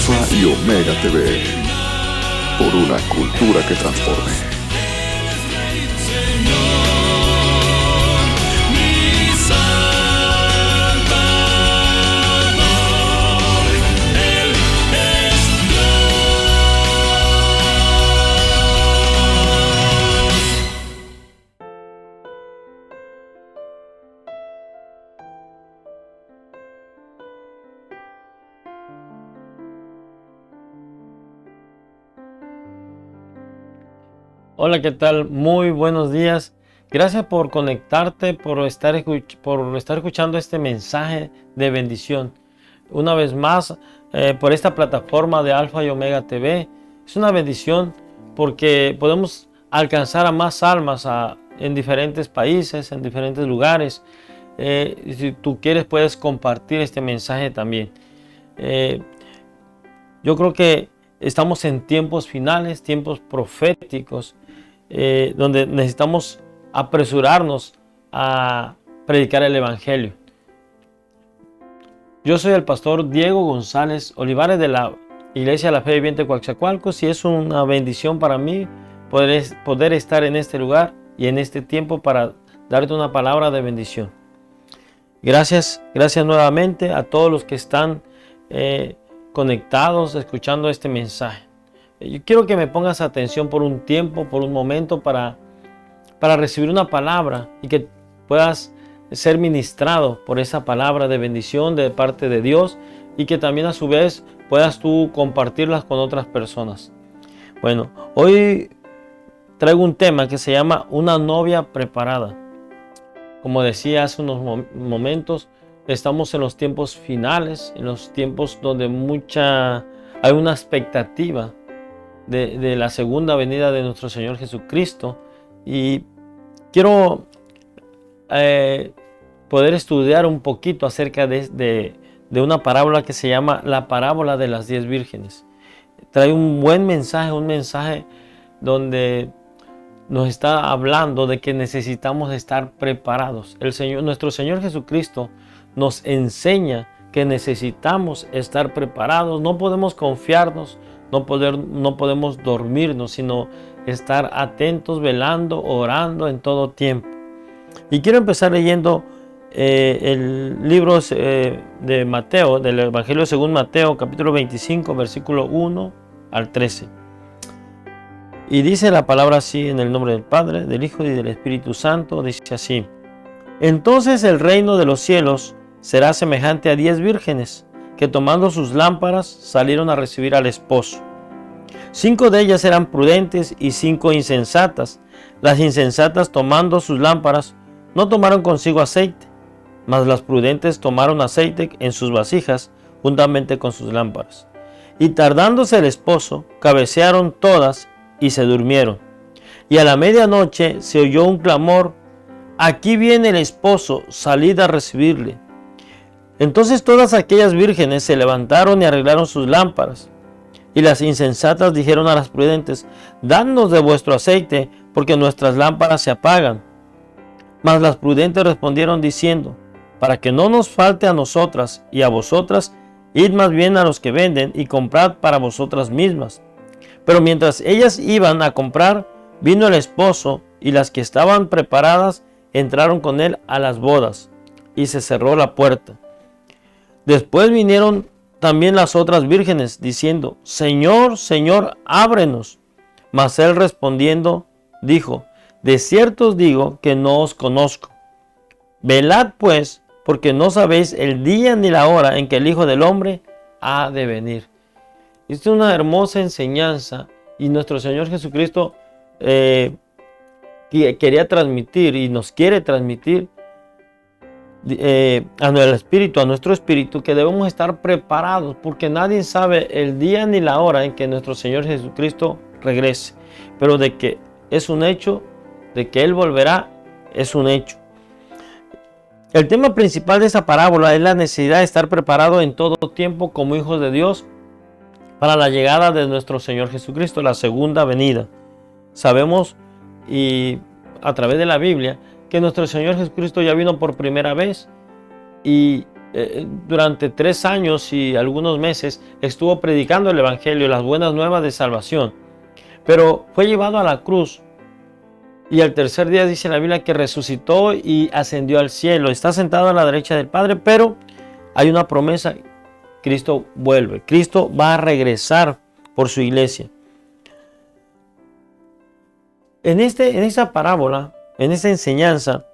Alfa y Omega TV, por una cultura que transforme. Hola, ¿qué tal? Muy buenos días. Gracias por conectarte, por estar escuchando este mensaje de bendición. Una vez más, por esta plataforma de Alfa y Omega TV. Es una bendición porque podemos alcanzar a más almas en diferentes países, en diferentes lugares. Si tú quieres, puedes compartir este mensaje también. Yo creo que estamos en tiempos finales, tiempos proféticos, donde necesitamos apresurarnos a predicar el Evangelio. Yo soy el pastor Diego González Olivares de la Iglesia de la Fe Viviente Coaxacualcos, y es una bendición para mí poder estar en este lugar y en este tiempo para darte una palabra de bendición. Gracias nuevamente a todos los que están conectados, escuchando este mensaje. Yo quiero que me pongas atención por un tiempo, por un momento, para recibir una palabra y que puedas ser ministrado por esa palabra de bendición de parte de Dios, y que también a su vez puedas tú compartirlas con otras personas. Bueno, hoy traigo un tema que se llama una novia preparada. Como decía hace unos momentos, estamos en los tiempos finales, en los tiempos donde hay una expectativa de la segunda venida de nuestro Señor Jesucristo, y quiero poder estudiar un poquito acerca de una parábola que se llama la parábola de las 10 vírgenes. Trae un buen mensaje, un mensaje donde nos está hablando de que necesitamos estar preparados. Nuestro Señor Jesucristo nos enseña que necesitamos estar preparados. No podemos confiarnos, no podemos dormirnos, sino estar atentos, velando, orando en todo tiempo. Y quiero empezar leyendo el libro de Mateo, del Evangelio según Mateo, capítulo 25, versículo 1 al 13. Y dice la palabra así: en el nombre del Padre, del Hijo y del Espíritu Santo. Dice así: entonces el reino de los cielos será semejante a 10 vírgenes que, tomando sus lámparas, salieron a recibir al esposo. 5 de ellas eran prudentes y 5 insensatas. Las insensatas, tomando sus lámparas, no tomaron consigo aceite, mas las prudentes tomaron aceite en sus vasijas juntamente con sus lámparas. Y tardándose el esposo, cabecearon todas y se durmieron. Y a la medianoche se oyó un clamor: aquí viene el esposo, salid a recibirle. Entonces todas aquellas vírgenes se levantaron y arreglaron sus lámparas. Y las insensatas dijeron a las prudentes: dadnos de vuestro aceite, porque nuestras lámparas se apagan. Mas las prudentes respondieron diciendo: para que no nos falte a nosotras y a vosotras, id más bien a los que venden y comprad para vosotras mismas. Pero mientras ellas iban a comprar, vino el esposo, y las que estaban preparadas entraron con él a las bodas, y se cerró la puerta. Después vinieron también las otras vírgenes, diciendo: Señor, Señor, ábrenos. Mas él respondiendo dijo: de cierto os digo que no os conozco. Velad pues, porque no sabéis el día ni la hora en que el Hijo del Hombre ha de venir. Esta es una hermosa enseñanza, y nuestro Señor Jesucristo quería transmitir y nos quiere transmitir a nuestro espíritu, que debemos estar preparados, porque nadie sabe el día ni la hora en que nuestro Señor Jesucristo regrese, pero de que es un hecho, de que Él volverá, es un hecho. El tema principal de esta parábola es la necesidad de estar preparado en todo tiempo como hijos de Dios para la llegada de nuestro Señor Jesucristo, la segunda venida. Sabemos, y a través de la Biblia, que nuestro Señor Jesucristo ya vino por primera vez, y durante 3 años y algunos meses estuvo predicando el evangelio, las buenas nuevas de salvación, pero fue llevado a la cruz y al tercer día dice la Biblia que resucitó y ascendió al cielo. Está sentado a la derecha del Padre, pero hay una promesa: Cristo vuelve, Cristo va a regresar por su iglesia. En esta parábola, en esta enseñanza,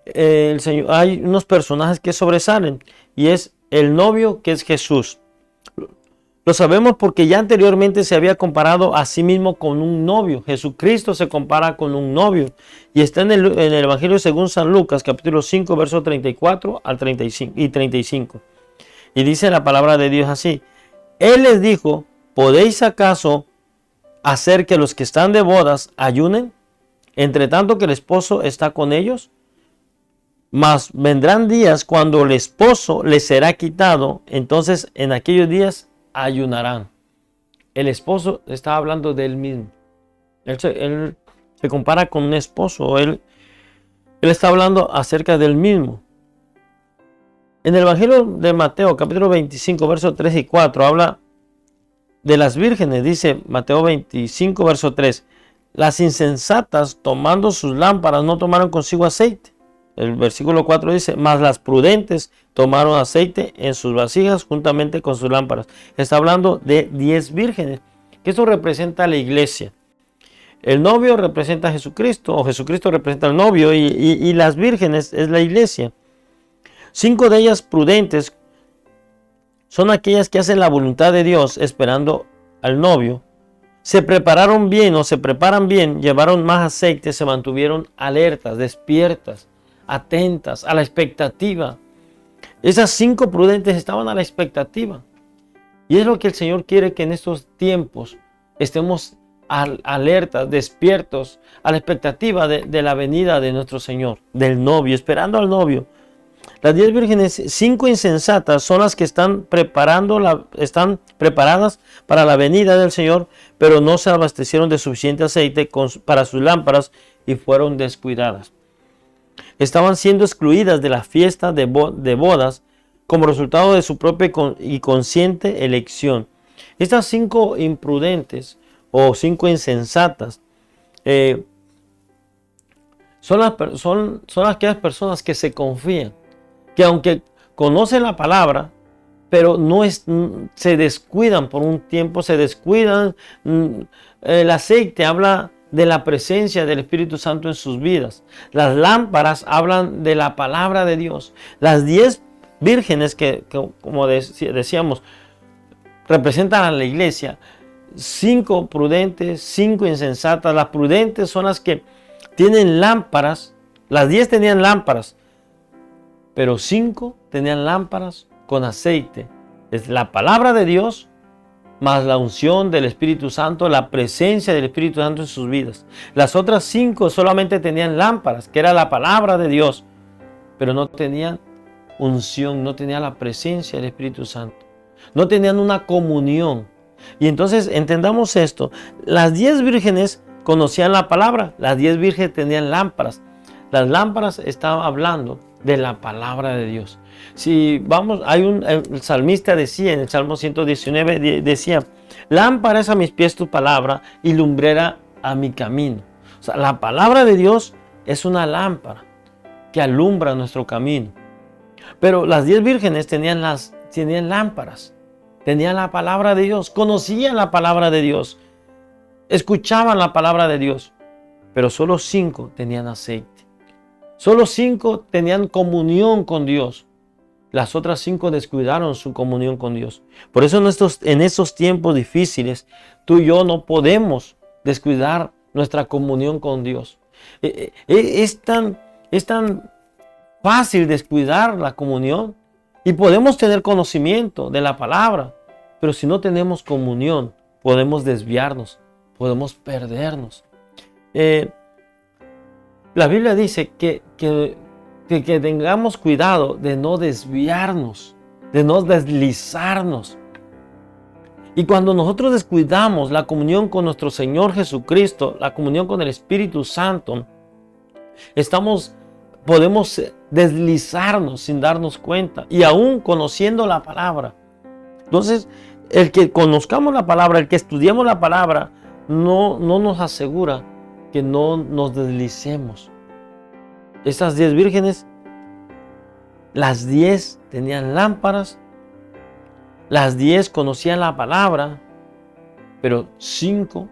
el Señor, hay unos personajes que sobresalen, y es el novio, que es Jesús. Lo sabemos porque ya anteriormente se había comparado a sí mismo con un novio. Jesucristo se compara con un novio, y está en el Evangelio según San Lucas, capítulo 5, versos 34 al 35. Y dice la palabra de Dios así: Él les dijo: ¿podéis acaso hacer que los que están de bodas ayunen, entre tanto que el esposo está con ellos? Mas vendrán días cuando el esposo les será quitado, entonces en aquellos días ayunarán. El esposo está hablando de él mismo. Él se compara con un esposo. Él está hablando acerca del mismo. En el Evangelio de Mateo, capítulo 25, versos 3 y 4, habla de las vírgenes. Dice Mateo 25, verso 3: las insensatas, tomando sus lámparas, no tomaron consigo aceite. El versículo 4 dice: mas las prudentes tomaron aceite en sus vasijas juntamente con sus lámparas. Está hablando de 10 vírgenes, que esto representa a la iglesia. El novio representa a Jesucristo, o Jesucristo representa al novio, y las vírgenes es la iglesia. 5 de ellas prudentes son aquellas que hacen la voluntad de Dios esperando al novio. Se prepararon bien o se preparan bien, llevaron más aceite, se mantuvieron alertas, despiertas, atentas, a la expectativa. Esas 5 prudentes estaban a la expectativa. Y es lo que el Señor quiere, que en estos tiempos estemos alertas, despiertos, a la expectativa de la venida de nuestro Señor, del novio, esperando al novio. Las 10 vírgenes, 5 insensatas, son las que están preparadas para la venida del Señor, pero no se abastecieron de suficiente aceite para sus lámparas y fueron descuidadas. Estaban siendo excluidas de la fiesta de bodas como resultado de su propia y consciente elección. Estas 5 imprudentes o 5 insensatas son aquellas personas que se confían, que aunque conocen la palabra, pero se descuidan por un tiempo, se descuidan. El aceite habla de la presencia del Espíritu Santo en sus vidas. Las lámparas hablan de la palabra de Dios. Las 10 vírgenes que como decíamos, representan a la iglesia. 5 prudentes, 5 insensatas. Las prudentes son las que tienen lámparas. Las 10 tenían lámparas, pero 5 tenían lámparas con aceite. Es la palabra de Dios más la unción del Espíritu Santo, la presencia del Espíritu Santo en sus vidas. Las otras 5 solamente tenían lámparas, que era la palabra de Dios, pero no tenían unción, no tenían la presencia del Espíritu Santo, no tenían una comunión. Y entonces entendamos esto: las 10 vírgenes conocían la palabra, las 10 vírgenes tenían lámparas. Las lámparas estaban hablando de la palabra de Dios. Si vamos, el salmista decía en el Salmo 119, decía: lámpara es a mis pies tu palabra y lumbrera a mi camino. O sea, la palabra de Dios es una lámpara que alumbra nuestro camino. Pero las 10 vírgenes tenían lámparas, tenían la palabra de Dios, conocían la palabra de Dios, escuchaban la palabra de Dios, pero solo 5 tenían aceite. Solo 5 tenían comunión con Dios. Las otras 5 descuidaron su comunión con Dios. Por eso en estos tiempos difíciles, tú y yo no podemos descuidar nuestra comunión con Dios. Es tan fácil descuidar la comunión, y podemos tener conocimiento de la palabra, pero si no tenemos comunión, podemos desviarnos, podemos perdernos. La Biblia dice que tengamos cuidado de no desviarnos, de no deslizarnos. Y cuando nosotros descuidamos la comunión con nuestro Señor Jesucristo, la comunión con el Espíritu Santo, podemos deslizarnos sin darnos cuenta y aún conociendo la palabra. Entonces, el que conozcamos la palabra, el que estudiemos la palabra, no nos asegura que no nos deslicemos. Estas 10 vírgenes, las 10 tenían lámparas, las 10 conocían la palabra, pero 5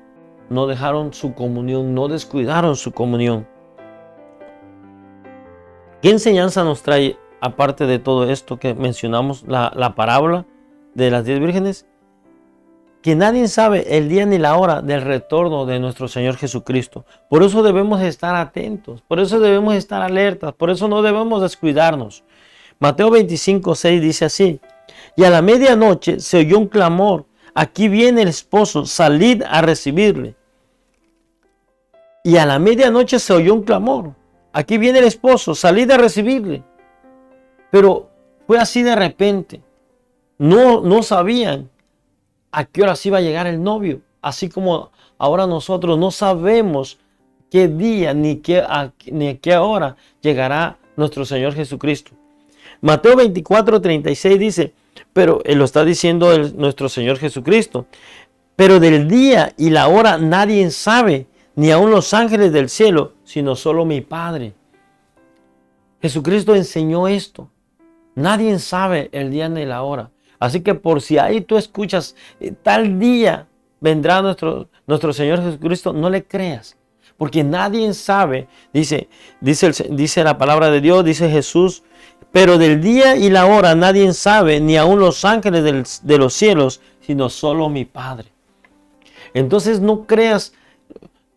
no dejaron su comunión, no descuidaron su comunión. ¿Qué enseñanza nos trae, aparte de todo esto que mencionamos, la parábola de las 10 vírgenes? Que nadie sabe el día ni la hora del retorno de nuestro Señor Jesucristo. Por eso debemos estar atentos, por eso debemos estar alertas, por eso no debemos descuidarnos. Mateo 25:6 dice así: y a la medianoche se oyó un clamor: aquí viene el esposo, salid a recibirle. Y a la medianoche se oyó un clamor: aquí viene el esposo, salid a recibirle. Pero fue así de repente. No sabían a qué hora iba a llegar el novio. Así como ahora nosotros no sabemos qué día ni a qué hora llegará nuestro Señor Jesucristo. Mateo 24:36 dice, pero él lo está diciendo nuestro Señor Jesucristo: pero del día y la hora nadie sabe, ni aun los ángeles del cielo, sino solo mi Padre. Jesucristo enseñó esto. Nadie sabe el día ni la hora. Así que por si ahí tú escuchas tal día vendrá nuestro Señor Jesucristo, no le creas. Porque nadie sabe, dice la palabra de Dios, dice Jesús, pero del día y la hora nadie sabe, ni aun los ángeles de los cielos, sino solo mi Padre. Entonces no creas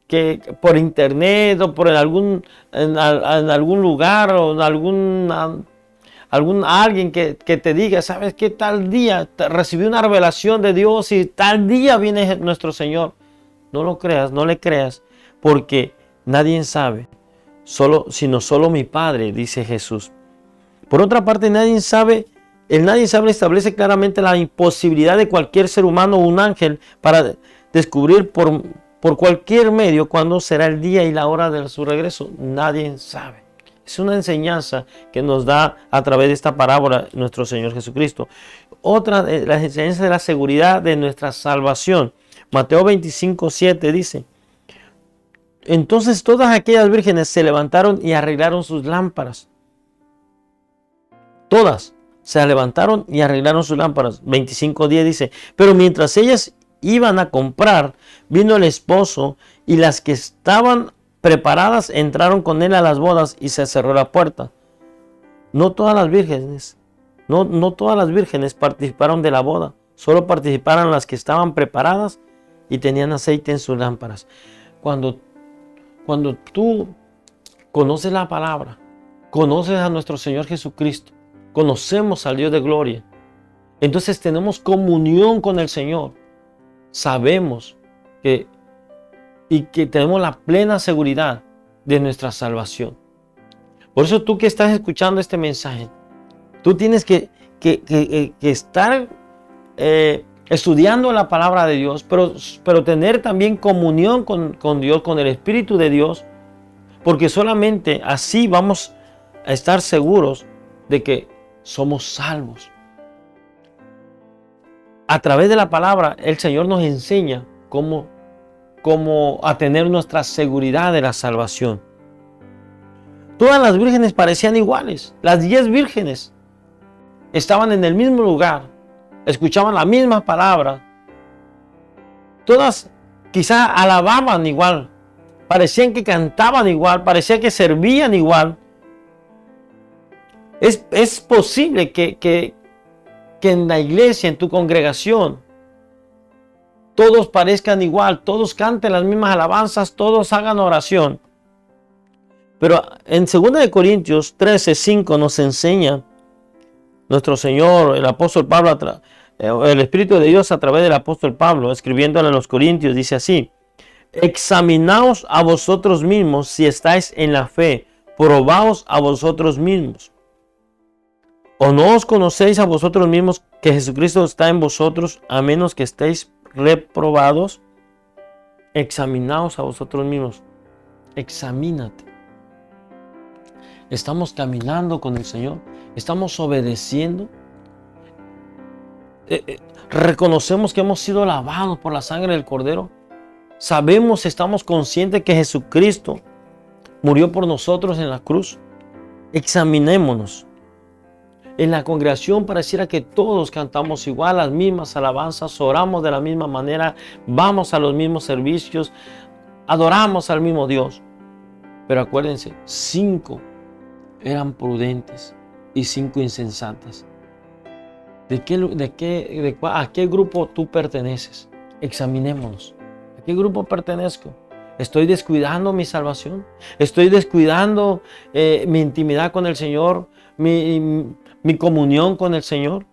que por internet o por en algún lugar o en alguien que te diga, ¿sabes qué? Tal día recibí una revelación de Dios y tal día viene nuestro Señor. No lo creas, no le creas, porque nadie sabe, sino solo mi Padre, dice Jesús. Por otra parte, nadie sabe establece claramente la imposibilidad de cualquier ser humano o un ángel para descubrir por cualquier medio cuándo será el día y la hora de su regreso. Nadie sabe. Es una enseñanza que nos da a través de esta parábola nuestro Señor Jesucristo. Otra de las enseñanzas de la seguridad de nuestra salvación. Mateo 25:7 dice: entonces todas aquellas vírgenes se levantaron y arreglaron sus lámparas. Todas se levantaron y arreglaron sus lámparas. 25:10 dice: pero mientras ellas iban a comprar, vino el esposo, y las que estaban preparadas entraron con él a las bodas y se cerró la puerta. No todas las vírgenes participaron de la boda. Solo participaron las que estaban preparadas y tenían aceite en sus lámparas. Cuando tú conoces la palabra, conoces a nuestro Señor Jesucristo, conocemos al Dios de gloria, entonces tenemos comunión con el Señor. Sabemos que tenemos la plena seguridad de nuestra salvación. Por eso tú que estás escuchando este mensaje, tú tienes que estar estudiando la palabra de Dios, pero tener también comunión con Dios, con el Espíritu de Dios, porque solamente así vamos a estar seguros de que somos salvos. A través de la palabra, el Señor nos enseña cómo a tener nuestra seguridad de la salvación. Todas las vírgenes parecían iguales. Las 10 vírgenes estaban en el mismo lugar, escuchaban la misma palabra. Todas quizás alababan igual, parecían que cantaban igual, parecía que servían igual. Es posible que en la iglesia, en tu congregación, todos parezcan igual, todos canten las mismas alabanzas, todos hagan oración. Pero en 2 Corintios 13:5 nos enseña nuestro Señor, el apóstol Pablo, el Espíritu de Dios a través del apóstol Pablo, escribiéndole a los Corintios, dice así: examinaos a vosotros mismos si estáis en la fe, probaos a vosotros mismos. ¿O no os conocéis a vosotros mismos que Jesucristo está en vosotros, a menos que estéis reprobados? Examinaos a vosotros mismos. Examínate. Estamos caminando con el Señor. Estamos obedeciendo. Reconocemos que hemos sido lavados por la sangre del Cordero. Sabemos, estamos conscientes que Jesucristo murió por nosotros en la cruz. Examinémonos. En la congregación pareciera que todos cantamos igual, las mismas alabanzas, oramos de la misma manera, vamos a los mismos servicios, adoramos al mismo Dios. Pero acuérdense, 5 eran prudentes y 5 insensatas. ¿A qué grupo tú perteneces? Examinémonos. ¿A qué grupo pertenezco? ¿Estoy descuidando mi salvación? ¿Estoy descuidando mi intimidad con el Señor? ¿Mi comunión con el Señor?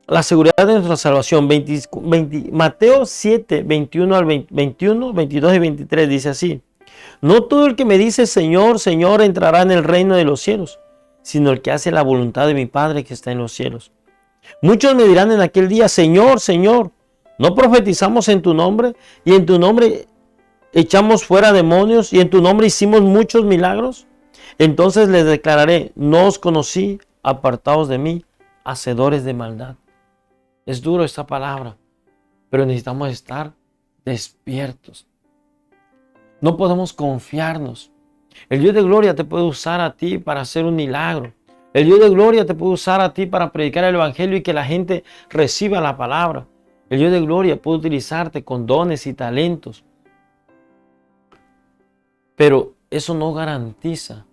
La seguridad de nuestra salvación. Mateo 7, 21 al 21, 22 y 23 dice así. No todo el que me dice Señor, Señor entrará en el reino de los cielos, sino el que hace la voluntad de mi Padre que está en los cielos. Muchos me dirán en aquel día, Señor, Señor, ¿no profetizamos en tu nombre? Y en tu nombre echamos fuera demonios y en tu nombre hicimos muchos milagros. Entonces les declararé, no os conocí, apartaos de mí, hacedores de maldad. Es duro esta palabra, pero necesitamos estar despiertos. No podemos confiarnos. El Dios de gloria te puede usar a ti para hacer un milagro. El Dios de gloria te puede usar a ti para predicar el evangelio y que la gente reciba la palabra. El Dios de gloria puede utilizarte con dones y talentos. Pero eso no garantiza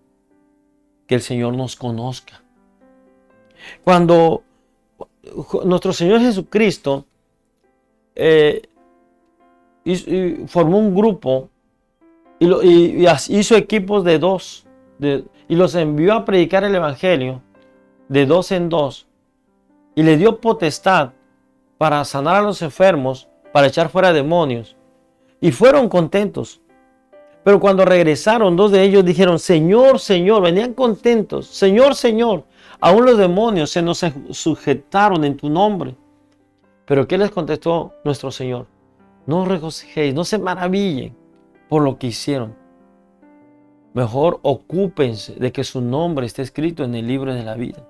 que el Señor nos conozca. Cuando nuestro Señor Jesucristo formó un grupo y hizo equipos de 2 y los envió a predicar el evangelio de 2 en 2 y le dio potestad para sanar a los enfermos, para echar fuera demonios, y fueron contentos. Pero cuando regresaron, 2 de ellos dijeron, Señor, Señor, venían contentos, Señor, Señor, aún los demonios se nos sujetaron en tu nombre. Pero ¿qué les contestó nuestro Señor? No os regocijéis, no se maravillen por lo que hicieron. Mejor ocúpense de que su nombre esté escrito en el libro de la vida.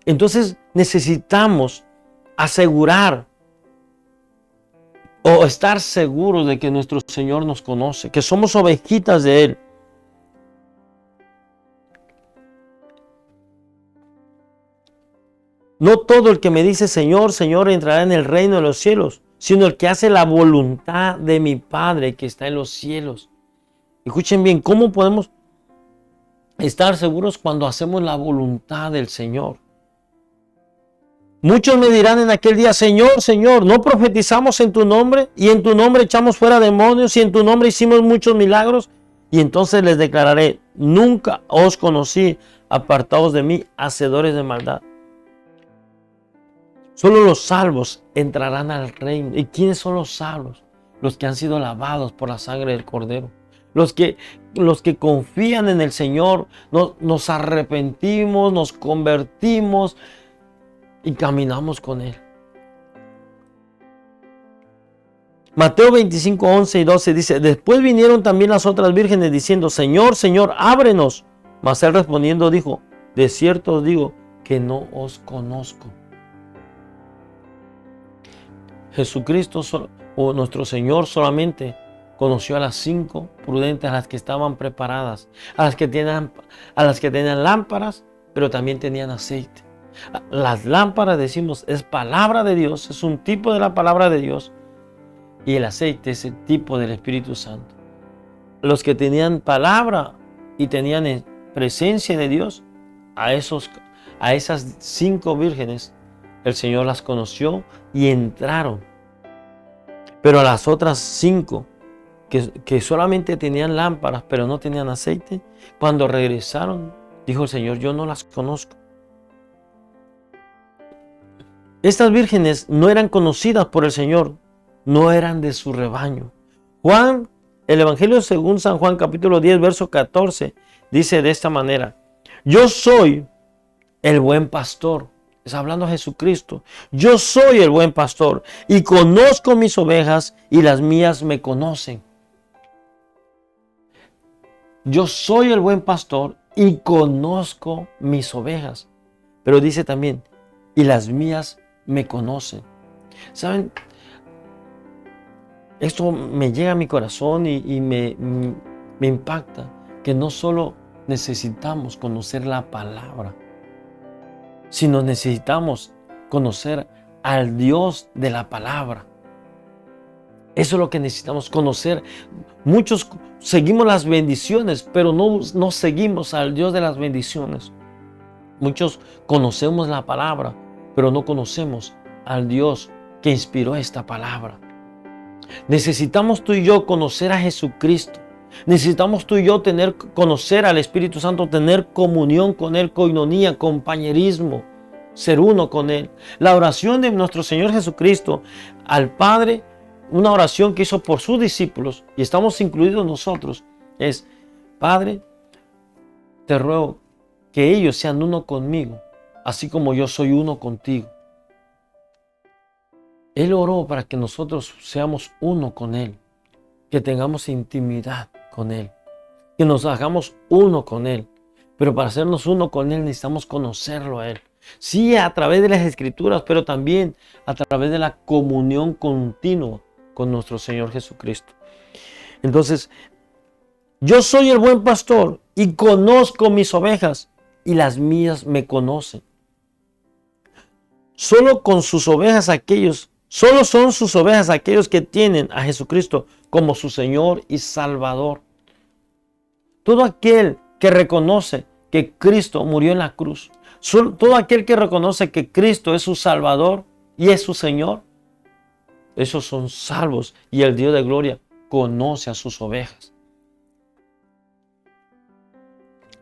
Entonces necesitamos asegurar o estar seguros de que nuestro Señor nos conoce, que somos ovejitas de Él. No todo el que me dice Señor, Señor entrará en el reino de los cielos, sino el que hace la voluntad de mi Padre que está en los cielos. Escuchen bien, ¿cómo podemos estar seguros cuando hacemos la voluntad del Señor? Muchos me dirán en aquel día, Señor, Señor, ¿no profetizamos en tu nombre? Y en tu nombre echamos fuera demonios y en tu nombre hicimos muchos milagros. Y entonces les declararé, nunca os conocí, apartaos de mí, hacedores de maldad. Solo los salvos entrarán al reino. ¿Y quiénes son los salvos? Los que han sido lavados por la sangre del Cordero. Los que confían en el Señor, nos arrepentimos, nos convertimos y caminamos con Él. Mateo 25, 11 y 12 dice, después vinieron también las otras vírgenes diciendo, Señor, Señor, ábrenos. Mas Él respondiendo dijo, de cierto os digo que no os conozco. Jesucristo o nuestro Señor solamente conoció a las 5 prudentes, a las que estaban preparadas, a las que tenían lámparas, pero también tenían aceite. Las lámparas, decimos, es palabra de Dios, es un tipo de la palabra de Dios, y el aceite es el tipo del Espíritu Santo. Los que tenían palabra y tenían presencia de Dios, a esas 5 vírgenes, el Señor las conoció y entraron. Pero a las otras 5 que solamente tenían lámparas pero no tenían aceite, cuando regresaron, dijo el Señor, yo no las conozco. Estas vírgenes no eran conocidas por el Señor, no eran de su rebaño. Juan, el Evangelio según San Juan, capítulo 10, verso 14, dice de esta manera, yo soy el buen pastor. Está hablando Jesucristo. Yo soy el buen pastor y conozco mis ovejas y las mías me conocen. Yo soy el buen pastor y conozco mis ovejas. Pero dice también, y las mías me conocen. ¿Saben? Esto me llega a mi corazón y me impacta, que no solo necesitamos conocer la palabra, sino necesitamos conocer al Dios de la palabra. Eso es lo que necesitamos conocer. Muchos seguimos las bendiciones, pero no seguimos al Dios de las bendiciones. Muchos conocemos la palabra, pero no conocemos al Dios que inspiró esta palabra. Necesitamos tú y yo conocer a Jesucristo. Necesitamos tú y yo conocer al Espíritu Santo, tener comunión con Él, coinonía, compañerismo, ser uno con Él. La oración de nuestro Señor Jesucristo al Padre, una oración que hizo por sus discípulos, y estamos incluidos nosotros, es: Padre, te ruego que ellos sean uno conmigo, así como yo soy uno contigo. Él oró para que nosotros seamos uno con Él, que tengamos intimidad con Él, que nos hagamos uno con Él. Pero para hacernos uno con Él necesitamos conocerlo a Él. Sí, a través de las Escrituras, pero también a través de la comunión continua con nuestro Señor Jesucristo. Entonces, yo soy el buen pastor y conozco mis ovejas y las mías me conocen. Solo son sus ovejas aquellos que tienen a Jesucristo como su Señor y Salvador. Todo aquel que reconoce que Cristo murió en la cruz, todo aquel que reconoce que Cristo es su Salvador y es su Señor, esos son salvos, y el Dios de gloria conoce a sus ovejas.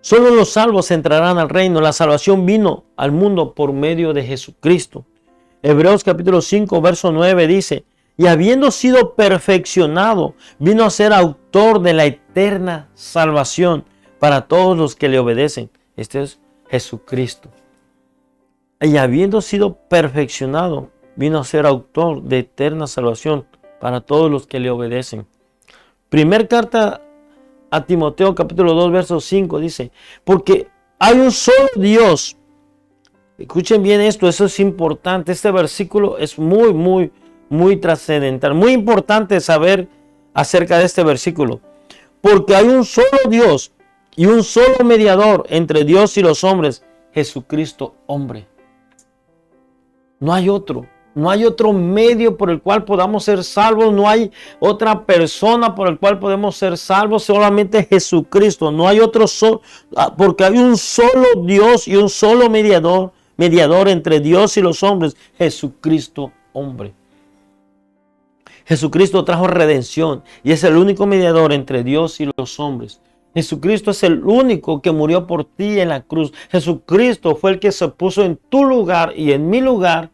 Solo los salvos entrarán al reino. La salvación vino al mundo por medio de Jesucristo. Hebreos capítulo 5, verso 9 dice: y habiendo sido perfeccionado, vino a ser autor de la eterna salvación para todos los que le obedecen. Este es Jesucristo. Y habiendo sido perfeccionado, vino a ser autor de eterna salvación para todos los que le obedecen. Primer carta a Timoteo capítulo 2, verso 5 dice: porque hay un solo Dios. Escuchen bien esto, eso es importante. Este versículo es muy trascendental. Muy importante saber acerca de este versículo. Porque hay un solo Dios y un solo mediador entre Dios y los hombres, Jesucristo hombre. No hay otro. No hay otro medio por el cual podamos ser salvos. No hay otra persona por el cual podemos ser salvos. Solamente Jesucristo. No hay otro porque hay un solo Dios y un solo mediador entre Dios y los hombres, Jesucristo hombre. Jesucristo trajo redención y es el único mediador entre Dios y los hombres. Jesucristo es el único que murió por ti en la cruz. Jesucristo fue el que se puso en tu lugar y en mi lugar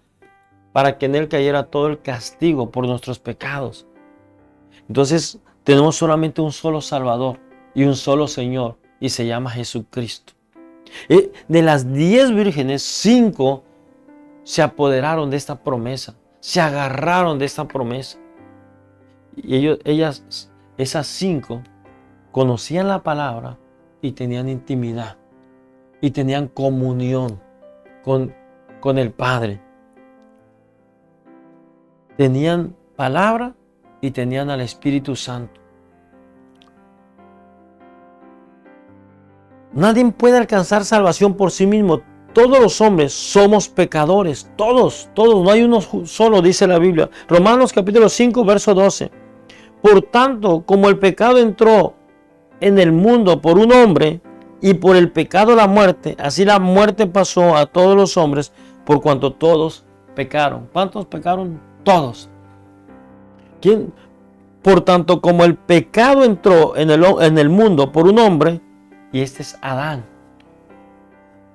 para que en Él cayera todo el castigo por nuestros pecados. Entonces tenemos solamente un solo Salvador y un solo Señor, y se llama Jesucristo. De las 10 vírgenes, 5 se apoderaron de esta promesa, se agarraron de esta promesa. Y esas 5 conocían la palabra y tenían intimidad y tenían comunión con el Padre. Tenían palabra y tenían al Espíritu Santo. Nadie puede alcanzar salvación por sí mismo. Todos los hombres somos pecadores. Todos. No hay uno solo, dice la Biblia. Romanos capítulo 5, verso 12. Por tanto, como el pecado entró en el mundo por un hombre, y por el pecado la muerte, así la muerte pasó a todos los hombres, por cuanto todos pecaron. ¿Cuántos pecaron? Todos. ¿Quién? Por tanto, como el pecado entró en el mundo por un hombre, y este es Adán,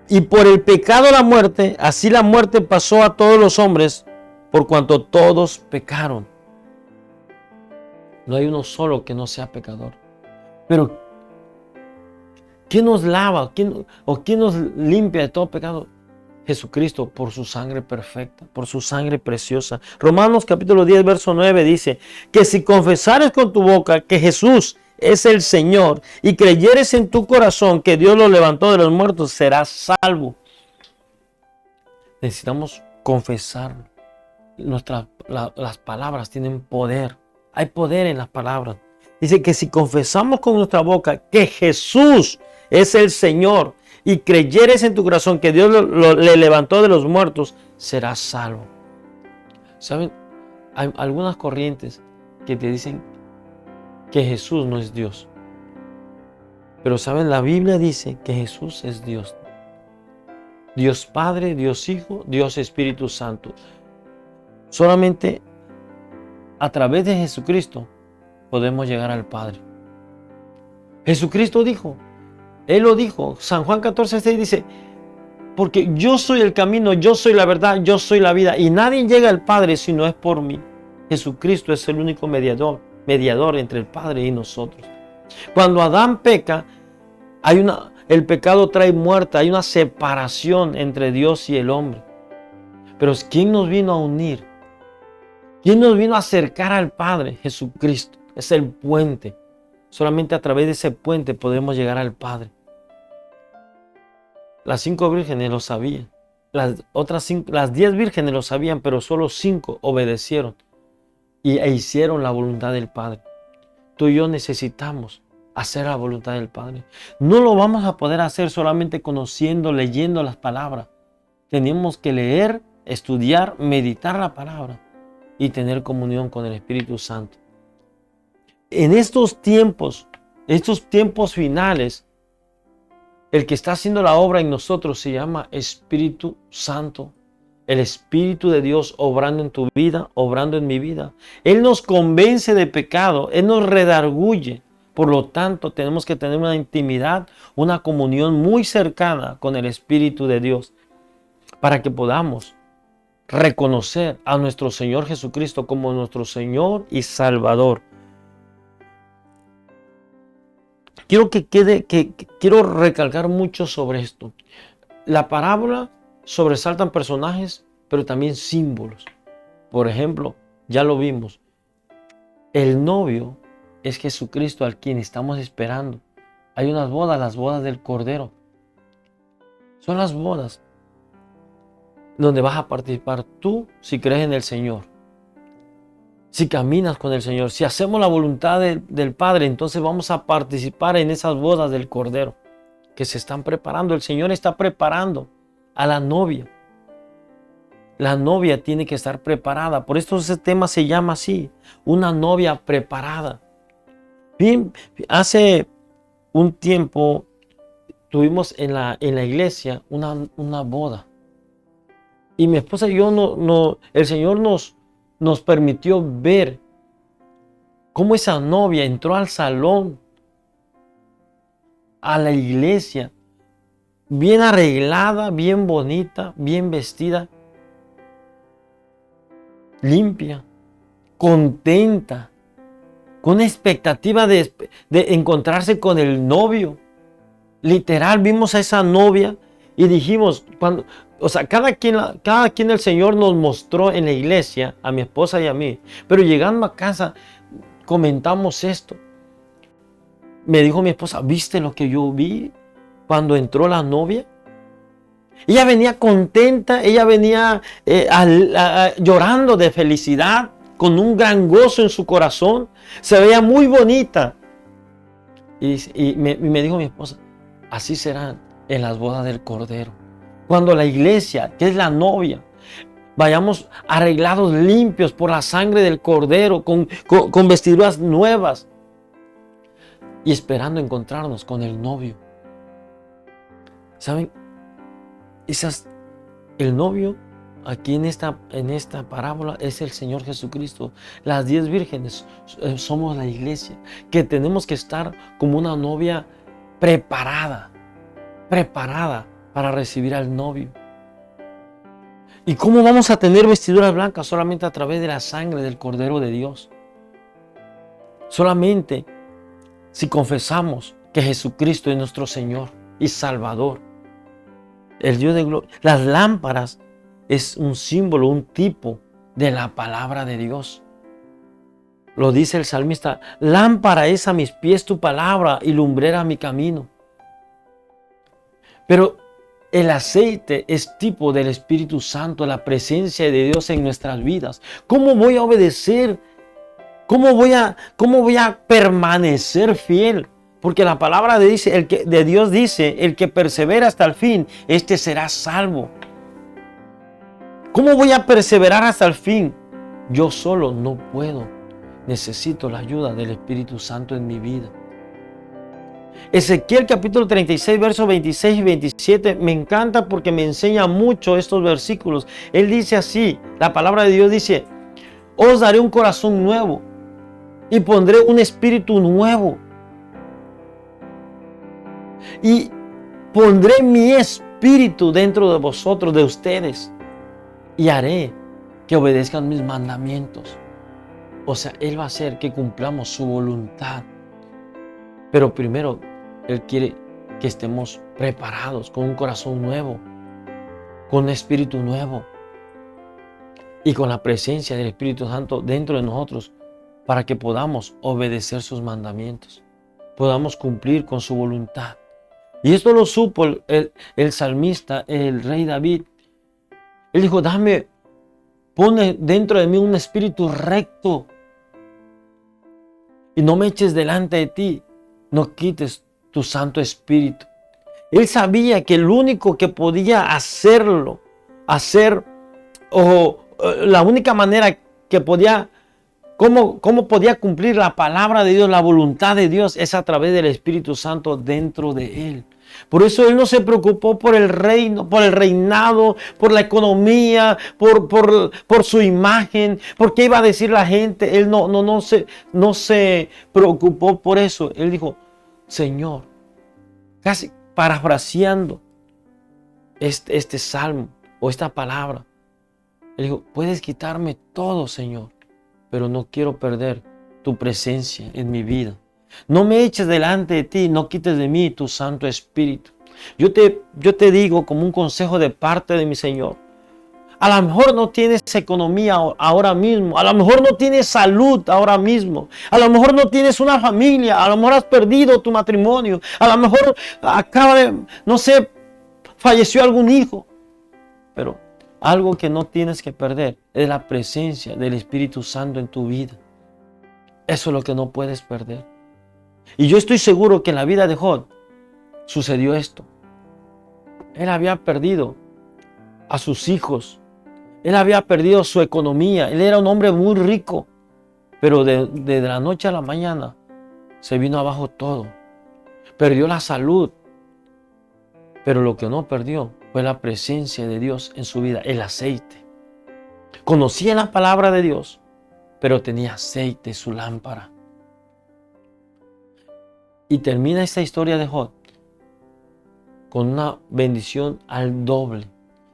y por el pecado la muerte, así la muerte pasó a todos los hombres, por cuanto todos pecaron. No hay uno solo que no sea pecador. Pero ¿quién nos lava? ¿Quién nos limpia de todo pecado? Jesucristo, por su sangre perfecta, por su sangre preciosa. Romanos capítulo 10, verso 9 dice: que si confesares con tu boca que Jesús es el Señor y creyeres en tu corazón que Dios lo levantó de los muertos, serás salvo. Necesitamos confesarlo. Las palabras tienen poder. Hay poder en las palabras. Dice que si confesamos con nuestra boca que Jesús es el Señor y creyeres en tu corazón que Dios le levantó de los muertos, serás salvo. ¿Saben? Hay algunas corrientes que te dicen que Jesús no es Dios. Pero ¿saben? La Biblia dice que Jesús es Dios. Dios Padre, Dios Hijo, Dios Espíritu Santo. Solamente a través de Jesucristo podemos llegar al Padre. Jesucristo dijo, Él lo dijo, San Juan 14:6 dice, porque yo soy el camino, yo soy la verdad, yo soy la vida, y nadie llega al Padre si no es por mí. Jesucristo es el único mediador entre el Padre y nosotros. Cuando Adán peca, el pecado trae muerte, hay una separación entre Dios y el hombre. Pero ¿quién nos vino a unir? ¿Quién nos vino a acercar al Padre? Jesucristo. Es el puente. Solamente a través de ese puente podemos llegar al Padre. Las 5 vírgenes lo sabían. Las 10 vírgenes lo sabían, pero solo 5 obedecieron e hicieron la voluntad del Padre. Tú y yo necesitamos hacer la voluntad del Padre. No lo vamos a poder hacer solamente conociendo, leyendo las palabras. Tenemos que leer, estudiar, meditar la palabra y tener comunión con el Espíritu Santo. En estos tiempos finales, el que está haciendo la obra en nosotros se llama Espíritu Santo. El Espíritu de Dios obrando en tu vida, obrando en mi vida. Él nos convence de pecado, Él nos redarguye. Por lo tanto, tenemos que tener una intimidad, una comunión muy cercana con el Espíritu de Dios para que podamos reconocer a nuestro Señor Jesucristo como nuestro Señor y Salvador. Quiero recalcar mucho sobre esto. La parábola sobresaltan personajes, pero también símbolos. Por ejemplo, ya lo vimos. El novio es Jesucristo al quien estamos esperando. Hay unas bodas, las bodas del Cordero. Son las bodas donde vas a participar tú si crees en el Señor. Si caminas con el Señor, si hacemos la voluntad del Padre, entonces vamos a participar en esas bodas del Cordero que se están preparando. El Señor está preparando a la novia. La novia tiene que estar preparada. Por esto ese tema se llama así, una novia preparada. Bien, hace un tiempo tuvimos en la iglesia una boda. Y mi esposa y yo, el Señor nos permitió ver cómo esa novia entró al salón, a la iglesia, bien arreglada, bien bonita, bien vestida, limpia, contenta, con expectativa de encontrarse con el novio. Literal, vimos a esa novia y dijimos, cada quien el Señor nos mostró en la iglesia, a mi esposa y a mí, pero llegando a casa comentamos esto. Me dijo mi esposa, ¿viste lo que yo vi cuando entró la novia? Ella venía contenta, ella venía llorando de felicidad, con un gran gozo en su corazón, se veía muy bonita. Y me dijo mi esposa, así serán en las bodas del Cordero. Cuando la iglesia, que es la novia, vayamos arreglados, limpios por la sangre del Cordero, con vestiduras nuevas y esperando encontrarnos con el novio. ¿Saben? El novio aquí en esta parábola es el Señor Jesucristo. Las 10 vírgenes somos la iglesia, que tenemos que estar como una novia preparada para recibir al novio. ¿Y cómo vamos a tener vestiduras blancas? Solamente a través de la sangre del Cordero de Dios. Solamente si confesamos que Jesucristo es nuestro Señor y Salvador, el Dios de gloria. Las lámparas es un símbolo, un tipo de la palabra de Dios. Lo dice el salmista, lámpara es a mis pies tu palabra y lumbrera a mi camino. Pero el aceite es tipo del Espíritu Santo, la presencia de Dios en nuestras vidas. ¿Cómo voy a obedecer? ¿Cómo voy a permanecer fiel? Porque la palabra de Dios dice, el que persevera hasta el fin, este será salvo. ¿Cómo voy a perseverar hasta el fin? Yo solo no puedo. Necesito la ayuda del Espíritu Santo en mi vida. Ezequiel capítulo 36, versos 26 y 27 me encanta porque me enseña mucho estos versículos. Él dice así, la palabra de Dios dice, os daré un corazón nuevo y pondré un espíritu nuevo. Y pondré mi espíritu dentro de vosotros, de ustedes, y haré que obedezcan mis mandamientos. O sea, Él va a hacer que cumplamos su voluntad. Pero primero, Él quiere que estemos preparados con un corazón nuevo, con un espíritu nuevo y con la presencia del Espíritu Santo dentro de nosotros para que podamos obedecer sus mandamientos, podamos cumplir con su voluntad. Y esto lo supo el salmista, el rey David. Él dijo, pone dentro de mí un espíritu recto y no me eches delante de ti, no quites tu Santo Espíritu. Él sabía que el único que podía la única manera que podía, cómo podía cumplir la palabra de Dios, la voluntad de Dios, es a través del Espíritu Santo dentro de él. Por eso él no se preocupó por el reino, por el reinado, por la economía, por su imagen, por qué iba a decir la gente. Él no se preocupó por eso. Él dijo, Señor, casi parafraseando este salmo o esta palabra. Él dijo, puedes quitarme todo, Señor, pero no quiero perder tu presencia en mi vida. No me eches delante de ti, no quites de mí tu Santo Espíritu. Yo te digo como un consejo de parte de mi Señor. A lo mejor no tienes economía ahora mismo. A lo mejor no tienes salud ahora mismo. A lo mejor no tienes una familia. A lo mejor has perdido tu matrimonio. A lo mejor falleció algún hijo. Pero algo que no tienes que perder es la presencia del Espíritu Santo en tu vida. Eso es lo que no puedes perder. Y yo estoy seguro que en la vida de Job sucedió esto. Él había perdido a sus hijos. Él había perdido su economía. Él era un hombre muy rico. Pero de la noche a la mañana se vino abajo todo. Perdió la salud. Pero lo que no perdió fue la presencia de Dios en su vida, el aceite. Conocía la palabra de Dios, pero tenía aceite en su lámpara. Y termina esta historia de Job con una bendición al doble.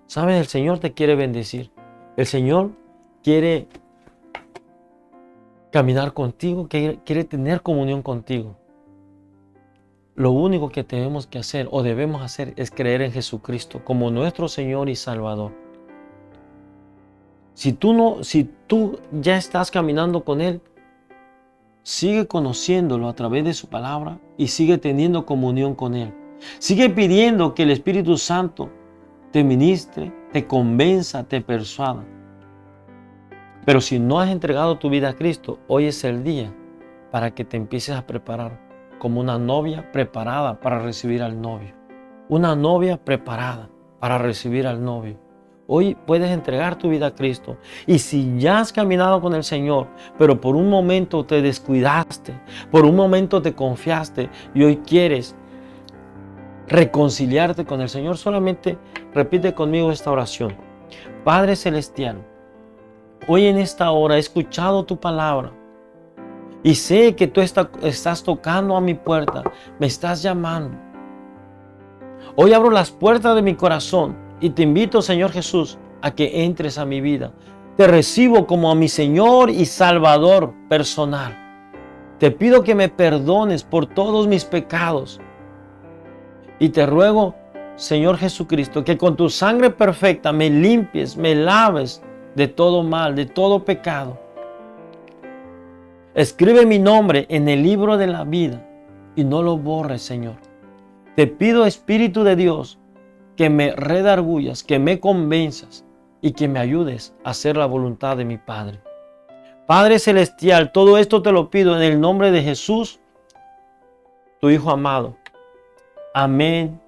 ¿Sabes? El Señor te quiere bendecir. El Señor quiere caminar contigo, quiere tener comunión contigo. Lo único que tenemos que hacer o debemos hacer es creer en Jesucristo como nuestro Señor y Salvador. Si tú ya estás caminando con Él, sigue conociéndolo a través de su palabra y sigue teniendo comunión con Él. Sigue pidiendo que el Espíritu Santo te ministre, te convenza, te persuada. Pero si no has entregado tu vida a Cristo, hoy es el día para que te empieces a preparar como una novia preparada para recibir al novio. Una novia preparada para recibir al novio. Hoy puedes entregar tu vida a Cristo. Y si ya has caminado con el Señor, pero por un momento te descuidaste, por un momento te confiaste y hoy quieres reconciliarte con el Señor, solamente repite conmigo esta oración. Padre Celestial, hoy en esta hora he escuchado tu palabra y sé que tú estás tocando a mi puerta, me estás llamando. Hoy abro las puertas de mi corazón y te invito, Señor Jesús, a que entres a mi vida. Te recibo como a mi Señor y Salvador personal. Te pido que me perdones por todos mis pecados. Y te ruego, Señor Jesucristo, que con tu sangre perfecta me limpies, me laves de todo mal, de todo pecado. Escribe mi nombre en el libro de la vida y no lo borres, Señor. Te pido, Espíritu de Dios, que me redargullas, que me convenzas y que me ayudes a hacer la voluntad de mi Padre. Padre Celestial, todo esto te lo pido en el nombre de Jesús, tu Hijo amado. Amén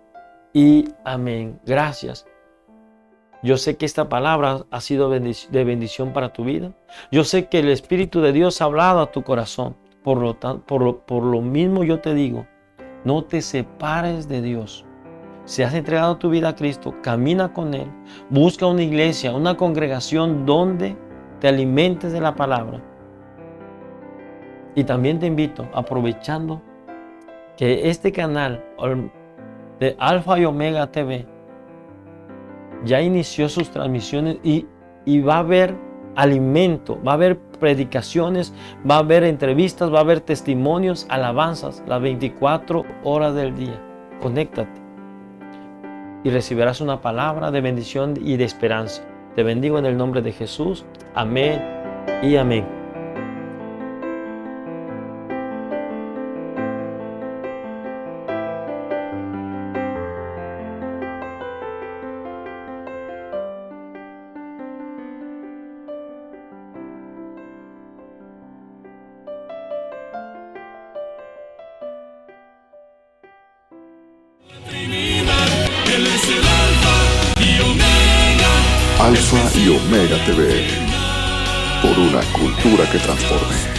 y amén. Gracias. Yo sé que esta palabra ha sido de bendición para tu vida. Yo sé que el Espíritu de Dios ha hablado a tu corazón. Por lo mismo yo te digo, no te separes de Dios. Si has entregado tu vida a Cristo, camina con Él. Busca una iglesia, una congregación donde te alimentes de la palabra. Y también te invito, aprovechando que este canal de Alfa y Omega TV ya inició sus transmisiones y va a haber alimento, va a haber predicaciones, va a haber entrevistas, va a haber testimonios, alabanzas, las 24 horas del día. Conéctate y recibirás una palabra de bendición y de esperanza. Te bendigo en el nombre de Jesús. Amén y amén. Alfa y Omega TV, por una cultura que transforme.